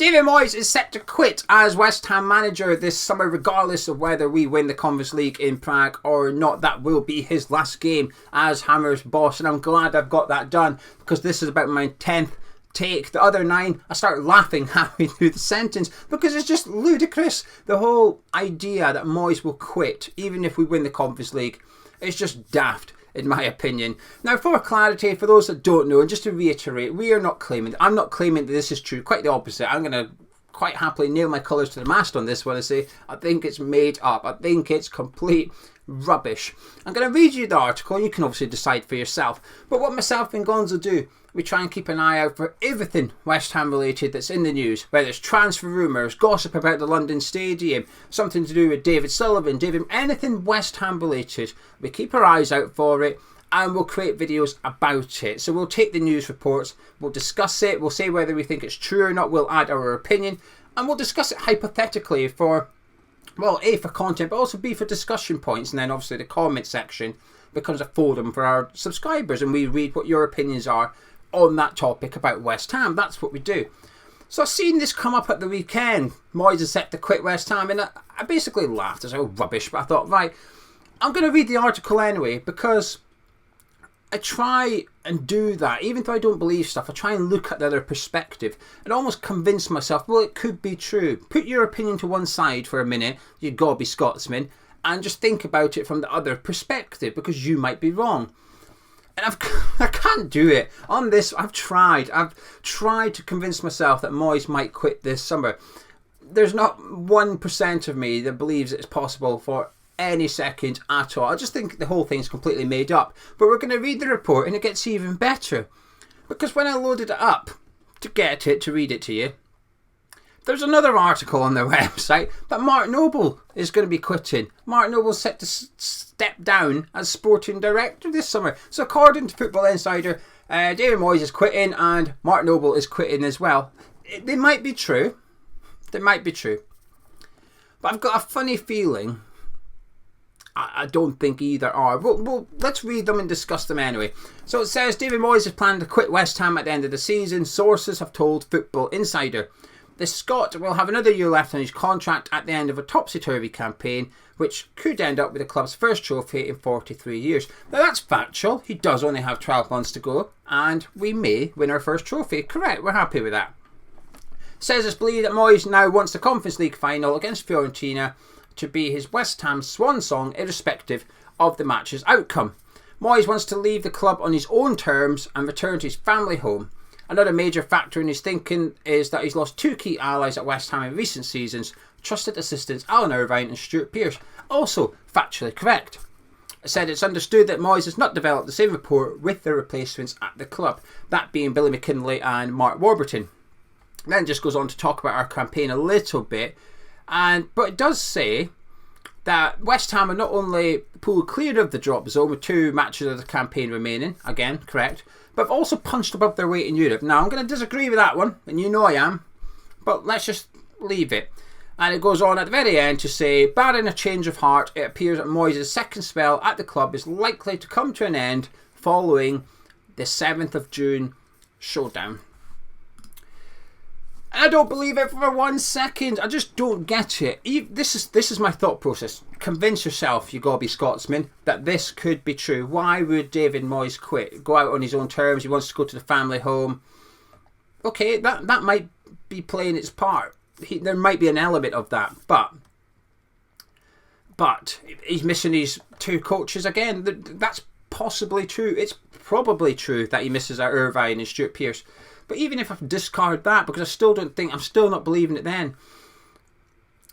David Moyes is set to quit as West Ham manager this summer, regardless of whether we win the Conference League in Prague or not. That will be his last game as Hammer's boss, and I'm glad I've got that done because this is about my 10th take. The other 9, I start laughing halfway through the sentence because it's just ludicrous. The whole idea that Moyes will quit even if we win the Conference League is just daft, in my opinion. Now, for clarity, for those that don't know, and just to reiterate, I'm not claiming that this is true. Quite the opposite. I'm going to quite happily nail my colours to the mast on this one and say I think it's made up. I think it's complete rubbish. I'm going to read you the article and you can obviously decide for yourself. But what myself and Gonzo do, we try and keep an eye out for everything West Ham related that's in the news, whether it's transfer rumours, gossip about the London Stadium, something to do with David Sullivan, anything West Ham related. We keep our eyes out for it and we'll create videos about it. So we'll take the news reports, we'll discuss it, we'll say whether we think it's true or not, we'll add our opinion, and we'll discuss it hypothetically for, well, A, for content, but also B, for discussion points, and then obviously the comment section becomes a forum for our subscribers and we read what your opinions are on that topic about West Ham. That's what we do. So I've seen this come up at the weekend. Moyes is set to quit West Ham, and I basically laughed. I was like, oh, rubbish. But I thought, right, I'm going to read the article anyway because I try and do that. Even though I don't believe stuff, I try and look at the other perspective and almost convince myself, well, it could be true. Put your opinion to one side for a minute. You've got to be Scotsman. And just think about it from the other perspective because you might be wrong. And I can't do it. On this, I've tried to convince myself that Moyes might quit this summer. There's not 1% of me that believes it's possible for any second at all. I just think the whole thing's completely made up. But we're going to read the report and it gets even better. Because when I loaded it up to read it to you, there's another article on their website that Mark Noble is going to be quitting. Mark Noble's set to step down as sporting director this summer. So according to Football Insider, David Moyes is quitting and Mark Noble is quitting as well. They might be true. They might be true. But I've got a funny feeling I don't think either are. Well, let's read them and discuss them anyway. So it says David Moyes is planning to quit West Ham at the end of the season. Sources have told Football Insider. The Scot will have another year left on his contract at the end of a topsy-turvy campaign, which could end up with the club's first trophy in 43 years. Now that's factual. He does only have 12 months to go, and we may win our first trophy. Correct, we're happy with that. Says it's believed that Moyes now wants the Conference League final against Fiorentina to be his West Ham swan song, irrespective of the match's outcome. Moyes wants to leave the club on his own terms and return to his family home. Another major factor in his thinking is that he's lost 2 key allies at West Ham in recent seasons, trusted assistants Alan Irvine and Stuart Pearce. Also factually correct. It said it's understood that Moyes has not developed the same rapport with the replacements at the club, that being Billy McKinlay and Mark Warburton. Then just goes on to talk about our campaign a little bit, but it does say that West Ham are not only pulled clear of the drop zone with 2 matches of the campaign remaining, again correct, but have also punched above their weight in Europe. Now I'm going to disagree with that one, and you know I am, but let's just leave it. And it goes on at the very end to say, barring a change of heart, it appears that Moyes' second spell at the club is likely to come to an end following the 7th of June showdown. And I don't believe it for 1 second. I just don't get it. This is my thought process. Convince yourself, you gotta be Scotsman, that this could be true. Why would David Moyes quit? Go out on his own terms. He wants to go to the family home. Okay, that might be playing its part. There might be an element of that, but he's missing his 2 coaches again. That's possibly true. It's probably true that he misses out Irvine and Stuart Pearce. But even if I discard that, because I'm still not believing it then.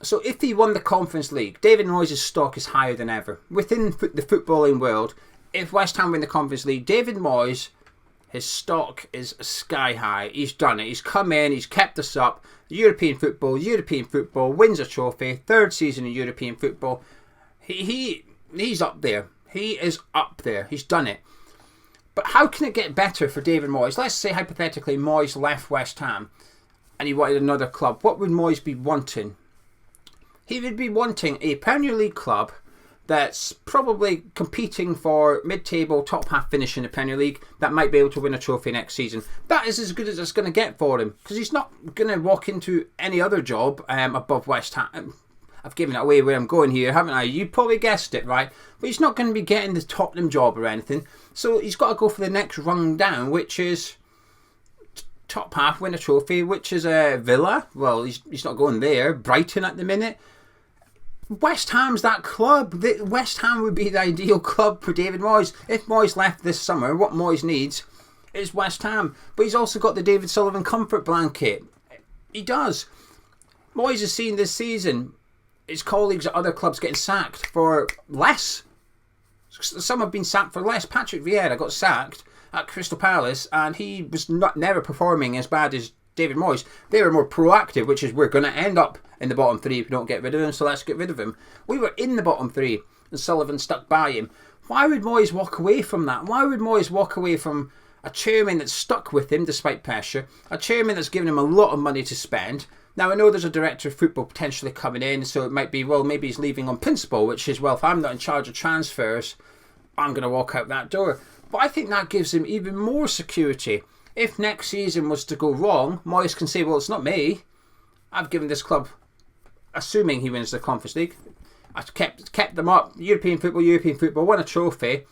So if he won the Conference League, David Moyes' stock is higher than ever. Within the footballing world, if West Ham win the Conference League, David Moyes, his stock is sky high. He's done it. He's come in, he's kept us up. European football, wins a trophy, 3rd season in European football. He's up there. He is up there. He's done it. But how can it get better for David Moyes? Let's say hypothetically Moyes left West Ham and he wanted another club. What would Moyes be wanting? He would be wanting a Premier League club that's probably competing for mid-table, top half finish in the Premier League, that might be able to win a trophy next season. That is as good as it's going to get for him, because he's not going to walk into any other job above West Ham. I've given it away where I'm going here, haven't I? You probably guessed it, right? But he's not going to be getting the Tottenham job or anything. So he's got to go for the next rung down, which is top half, win a trophy, which is Villa. Well, he's not going there. Brighton at the minute. West Ham's that club. West Ham would be the ideal club for David Moyes. If Moyes left this summer, what Moyes needs is West Ham. But he's also got the David Sullivan comfort blanket. He does. Moyes has seen this season his colleagues at other clubs getting sacked for less. Some have been sacked for less. Patrick Vieira got sacked at Crystal Palace, and he was never performing as bad as David Moyes. They were more proactive, which is we're going to end up in the bottom three if we don't get rid of him, so let's get rid of him. We were in the bottom three, and Sullivan stuck by him. Why would Moyes walk away from that? Why would Moyes walk away from a chairman that's stuck with him despite pressure, a chairman that's given him a lot of money to spend? Now, I know there's a director of football potentially coming in, so it might be, well, maybe he's leaving on principle, which is, well, if I'm not in charge of transfers, I'm going to walk out that door. But I think that gives him even more security. If next season was to go wrong, Moyes can say, well, it's not me. I've given this club, assuming he wins the Conference League, I've kept them up. European football, won a trophy.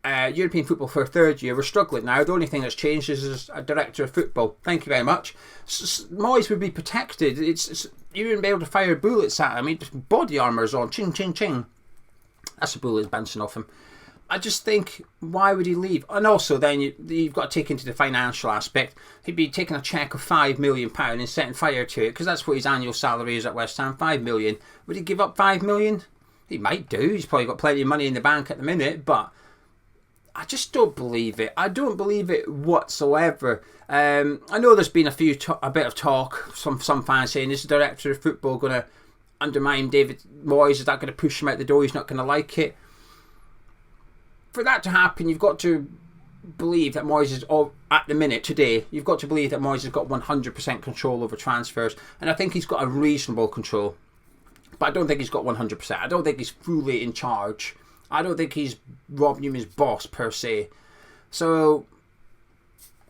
European football for a third year. We're struggling now. The only thing that's changed is a director of football. Thank you very much. Moyes would be protected. You wouldn't be able to fire bullets at him. Body armour's on. Ching, ching, ching. That's a bullet bouncing off him. I just think, why would he leave? And also, then you've got to take into the financial aspect. He'd be taking a cheque of £5 million and setting fire to it, because that's what his annual salary is at West Ham, £5 million. Would he give up £5 million? He might do. He's probably got plenty of money in the bank at the minute, but I just don't believe it. I don't believe it whatsoever. I know there's been a bit of talk, some fans saying, is the director of football going to undermine David Moyes? Is that going to push him out the door? He's not going to like it. For that to happen, you've got to believe that Moyes is, at the minute, today, you've got to believe that Moyes has got 100% control over transfers, and I think he's got a reasonable control. But I don't think he's got 100%. I don't think he's fully in charge. I don't think he's Rob Newman's boss, per se. So,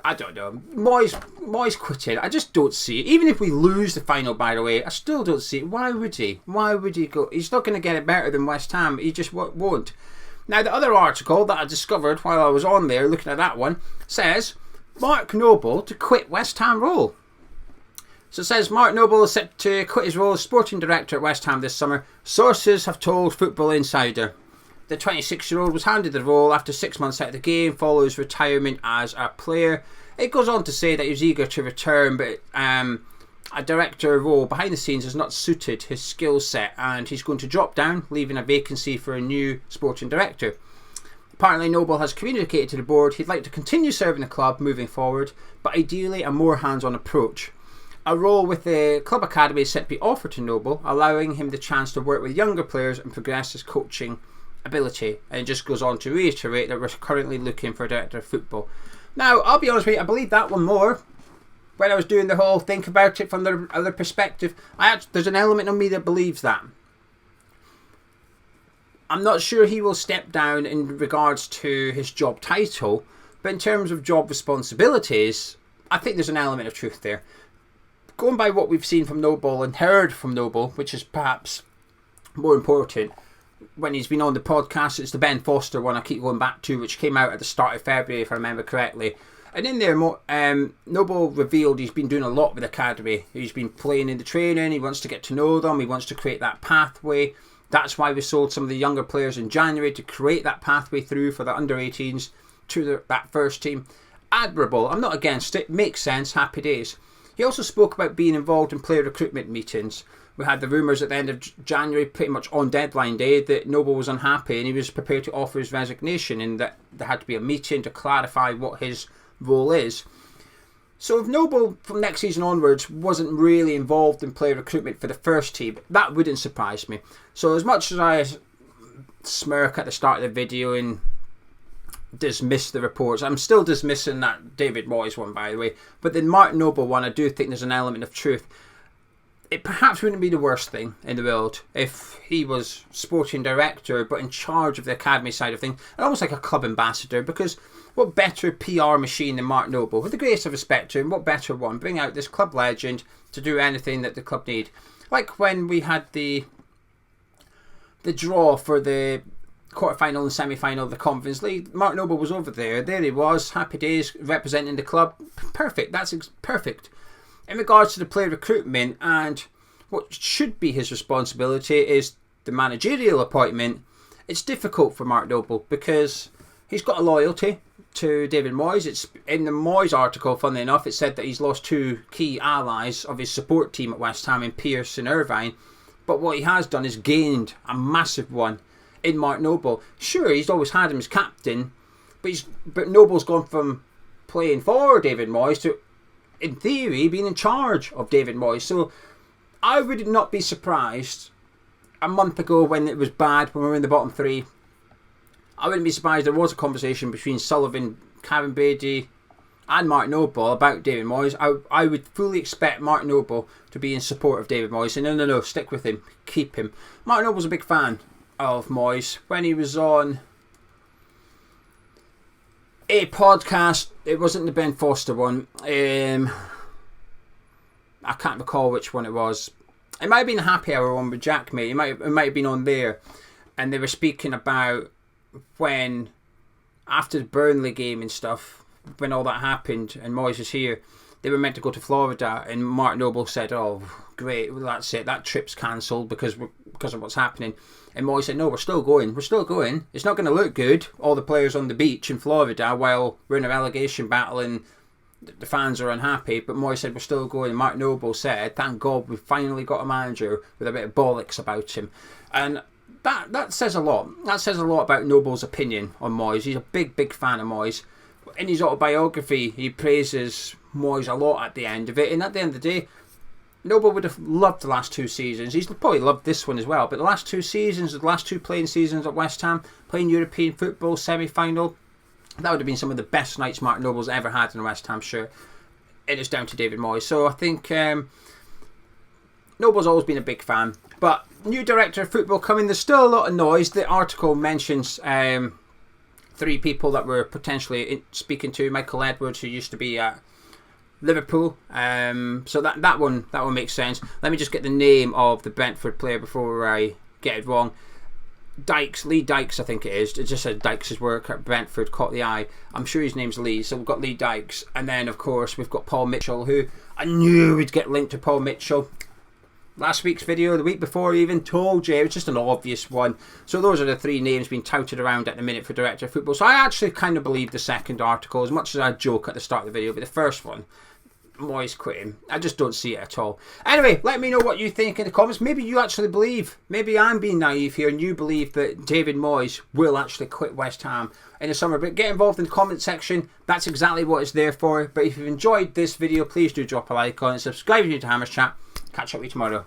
I don't know. Moyes quitting. I just don't see it. Even if we lose the final, by the way, I still don't see it. Why would he? Why would he go? He's not going to get it better than West Ham. He just won't. Now, the other article that I discovered while I was on there looking at that one says Mark Noble to quit West Ham role. So it says Mark Noble is set to quit his role as sporting director at West Ham this summer. Sources have told Football Insider. The 26-year-old was handed the role after 6 months out of the game following his retirement as a player. It goes on to say that he was eager to return, but a director role behind the scenes has not suited his skill set, and he's going to drop down, leaving a vacancy for a new sporting director. Apparently, Noble has communicated to the board he'd like to continue serving the club moving forward, but ideally a more hands-on approach. A role with the club academy is set to be offered to Noble, allowing him the chance to work with younger players and progress his coaching ability. And it just goes on to reiterate that we're currently looking for a director of football. Now, I'll be honest with you, I believe that one more. When I was doing the whole think about it from the other perspective, there's an element of me that believes that. I'm not sure he will step down in regards to his job title, but in terms of job responsibilities, I think there's an element of truth there. Going by what we've seen from Noble and heard from Noble, which is perhaps more important, when he's been on the podcast, it's the Ben Foster one I keep going back to, which came out at the start of February, if I remember correctly. And in there, Noble revealed he's been doing a lot with the academy. He's been playing in the training. He wants to get to know them. He wants to create that pathway. That's why we sold some of the younger players in January, to create that pathway through for the under-18s to that first team. Admirable. I'm not against it. Makes sense. Happy days. He also spoke about being involved in player recruitment meetings. We had the rumours at the end of January, pretty much on deadline day, that Noble was unhappy and he was prepared to offer his resignation, and that there had to be a meeting to clarify what his role is. So if Noble from next season onwards wasn't really involved in player recruitment for the first team, that wouldn't surprise me. So as much as I smirk at the start of the video and dismiss the reports, I'm still dismissing that David Moyes one, by the way, but the Mark Noble one, I do think there's an element of truth. it perhaps wouldn't be the worst thing in the world if he was sporting director but in charge of the academy side of things, and almost like a club ambassador, because what better PR machine than Mark Noble? With the greatest of respect to him, what better one? Bring out this club legend to do anything that the club need. Like when we had the draw for the quarter-final and semi-final of the Conference League, Mark Noble was over there. There he was, happy days, representing the club. Perfect, that's perfect. In regards to the player recruitment and what should be his responsibility is the managerial appointment, it's difficult for Mark Noble because he's got a loyalty to David Moyes. It's in the Moyes article, funnily enough, it said that he's lost 2 key allies of his support team at West Ham in Pearce and Irvine. But what he has done is gained a massive one in Mark Noble. Sure, he's always had him as captain, but Noble's gone from playing for David Moyes to, in theory, being in charge of David Moyes. So I would not be surprised a month ago when it was bad, when we were in the bottom 3. I wouldn't be surprised there was a conversation between Sullivan, Karen Beattie and Mark Noble about David Moyes. I would fully expect Mark Noble to be in support of David Moyes. And no, stick with him, keep him. Mark Noble's a big fan of Moyes. When he was on a podcast, it wasn't the Ben Foster one. I can't recall which one it was. It might have been the Happy Hour one with Jack, mate. It might have been on there. And they were speaking about when, after the Burnley game and stuff, when all that happened and Moyes was here, they were meant to go to Florida, and Mark Noble said, "Oh, great, well, that's it. That trip's cancelled because of what's happening." And Moyes said, "No, we're still going. We're still going. It's not going to look good, all the players on the beach in Florida while we're in a relegation battle and the fans are unhappy." But Moyes said, "We're still going." And Mark Noble said, "Thank God we finally got a manager with a bit of bollocks about him." And that says a lot. That says a lot about Noble's opinion on Moyes. He's a big fan of Moyes. In his autobiography, he praises Moyes a lot at the end of it. And at the end of the day, Noble would have loved the last 2 seasons. He's probably loved this one as well. But the last 2 seasons, the last 2 playing seasons at West Ham, playing European football, semi-final, that would have been some of the best nights Mark Noble's ever had in a West Ham shirt. And it's down to David Moyes. So I think Noble's always been a big fan. But new director of football coming. There's still a lot of noise. The article mentions 3 people that we're potentially speaking to. Michael Edwards, who used to be at Liverpool. So that one makes sense. Let me just get the name of the Brentford player before I get it wrong. Lee Dykes, I think it is. It just said Dykes' work at Brentford caught the eye. I'm sure his name's Lee, so we've got Lee Dykes. And then, of course, we've got Paul Mitchell, who I knew we'd get linked to Paul Mitchell. Last week's video, the week before, even told you, it was just an obvious one. So those are the 3 names being touted around at the minute for director of football. So I actually kind of believe the second article, as much as I joke at the start of the video, but the first one, Moyes quitting, I just don't see it at all. Anyway, let me know what you think in the comments. Maybe you actually believe, maybe I'm being naive here and you believe that David Moyes will actually quit West Ham in the summer. But get involved in the comment section. That's exactly what it's there for. But if you've enjoyed this video, please do drop a like on it. Subscribe to Hammers Chat. Catch up with you tomorrow.